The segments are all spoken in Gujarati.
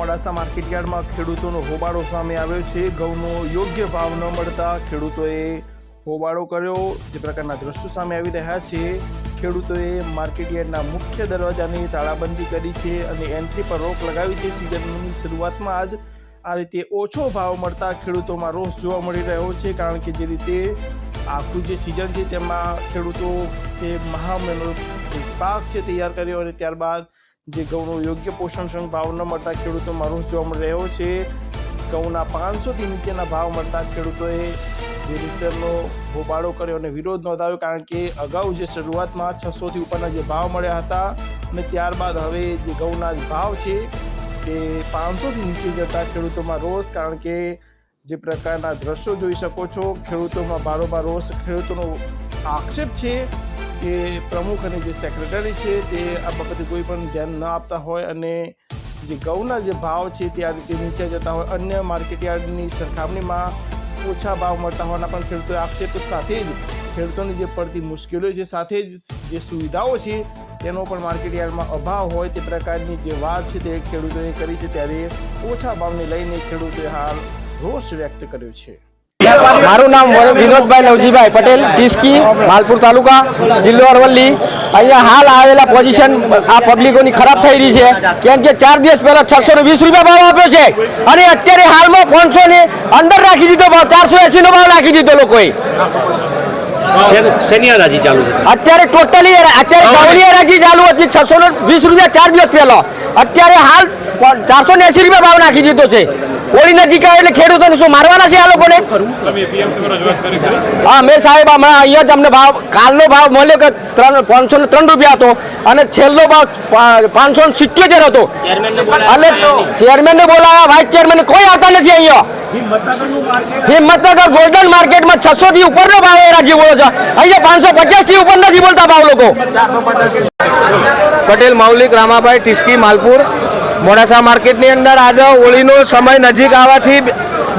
મોડાસા માર્કેટયાર્ડ में ખેડૂતોનો હોબાળો સામે આવ્યો છે। ઘઉંનો યોગ્ય ભાવ ન મળતા ખેડૂતોએ હોબાળો કર્યો। જે પ્રકારના દ્રશ્યો સામે આવી રહ્યા છે। ખેડૂતોએ માર્કેટયાર્ડના મુખ્ય દરવાજાની તાળાબંધી કરી છે અને એન્ટ્રી પર રોક લગાવી છે। સિઝનની શરૂઆતમાં જ આ રીતે ઓછો ભાવ મળતા ખેડૂતોમાં રોષ જોવા મળી રહ્યો છે, કારણ કે જે રીતે આખું જે સિઝન છે તેમાં ખેડૂતો એ મહામહેનત પાક છે તૈયાર કર્યો અને ત્યારબાદ જે ઘઉંનો યોગ્ય પોષણક્ષમ ભાવ ન મળતા ખેડૂતોમાં રોષ જોવા મળી રહ્યો છે। ઘઉંના 500થી નીચેના ભાવ મળતા ખેડૂતોએ વેરીસરનો હોબાળો કર્યો અને વિરોધ નોંધાવ્યો, કારણ કે અગાઉ જે શરૂઆતમાં 600થી ઉપરના જે ભાવ મળ્યા હતા અને ત્યારબાદ હવે જે ઘઉંના ભાવ છે તે 500થી નીચે જતા ખેડૂતોમાં રોષ, કારણ કે જે પ્રકારના દ્રશ્યો જોઈ શકો છો ખેડૂતોમાં બારોબાર રોષ। ખેડૂતોનો આક્ષેપ છે કે પ્રમુખ અને જે સેક્રેટરી છે તે આ બાબતે કોઈ પણ ધ્યાન ન આપતા હોય અને જે ઘઉંના જે ભાવ છે તે આ રીતે નીચે જતા હોય, અન્ય માર્કેટયાર્ડની સરખામણીમાં ઓછા ભાવ મળતા હોવાના પણ ખેડૂતોએ આક્ષેપ સાથે જ ખેડૂતોની જે પડતી મુશ્કેલીઓ છે સાથે જ જે સુવિધાઓ છે તેનો પણ માર્કેટયાર્ડમાં અભાવ હોય તે પ્રકારની જે વાત છે તે ખેડૂતોએ કરી છે। ત્યારે ઓછા ભાવને લઈને ખેડૂતોએ હાલ રોષ વ્યક્ત કર્યો છે। મારું નામ વિનોદભાઈ લવજીભાઈ પટેલ, ટીસ્કી, માલપુર તાલુકા, જિલ્લો અરવલ્લી। અહીંયા હાલ આવેલા પોઝિશન આ પબ્લિકોની ખરાબ થઈ રહી છે, કેમ કે 4 દિવસ પહેલા 620 રૂપિયા ભાવ આપ્યો છે અને અત્યારે હાલમાં 500 ની અંદર રાખી દીધો ભાવ, 480 નો ભાવ રાખી દીધો લોકોએ। અત્યારે ટોટલી અત્યારે ઘઉંની હરાજી ચાલુ હતી 620 રૂપિયા 4 દિવસ પહેલા, અત્યારે હાલ 480 રૂપિયા ભાવ નાખી દીધો છે। હોળી નજીક આવે એટલે ખેડૂતોને શું મારવાના છે આ લોકોને? હા, મેં સાહેબ હમણાં અહીંયા જ અમને ભાવ કાલનો ભાવ મળ્યો કે 503 રૂપિયા હતો અને છેલ્લો ભાવ 577 હતો। એટલે ચેરમેનને બોલાવ્યા, વાઇસ ચેરમેન કોઈ આવતા નથી અહીંયા। હિંમતનગર ગોલ્ડન માર્કેટમાં 600 થી ઉપરનો ભાવ રાજી બોલો છે, અહીંયા 550 થી ઉપર નથી બોલતા ભાવ લોકો। પટેલ મૌલિક રામાભાઈ, ટીસ્કી, માલપુર। મોડાસા માર્કેટની અંદર આજે હોળીનો સમય નજીક આવવાથી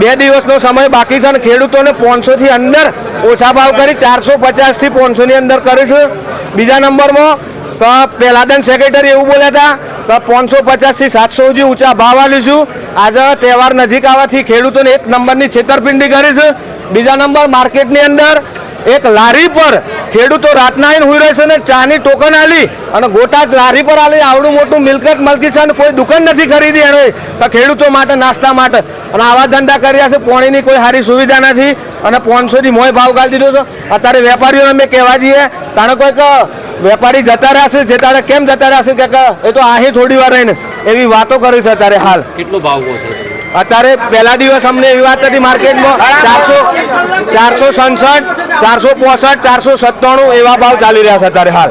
2 દિવસનો સમય બાકી છે અને ખેડૂતોને 500 થી અંદર ઓછા ભાવ કરી 450 થી 500 ની અંદર કરીશું। બીજા નંબરમાં પહેલાદન સેક્રેટરી એવું બોલ્યા હતા કે 550 થી 700 સુધી ઊંચા ભાવ આલીશું। આજે તહેવાર નજીક આવવાથી ખેડૂતોને 1 નંબરની છેતરપિંડી કરી છે। બીજા નંબર માર્કેટની અંદર એક લારી પર ખેડૂતો રાતના આવીને હુઈ રહેશે ને ચાની ટોકન આલી અને ગોટા લારી પર આલી આવડું મોટું મિલકત મલકી છે અને કોઈ દુકાન નથી ખરીદી એને તો ખેડૂતો માટે નાસ્તા માટે અને આવા ધંધા કર્યા છે। પાણીની કોઈ સારી સુવિધા નથી અને 500 થી મોય ભાવ ગાળી દીધો છે। અત્યારે વેપારીઓને અમે કહેવા જઈએ તાણે કોઈક વેપારી જતા રહેશે, જતા કેમ જતા રહેશે કે એ તો અહીં થોડી વાર રહીને એવી વાતો કરી છે। અત્યારે હાલ કેટલો ભાવ છે? અત્યારે પહેલા દિવસ અમને એવી વાત હતી માર્કેટમાં 467, 465, 497 એવા ભાવ ચાલી રહ્યા છે અત્યારે હાલ।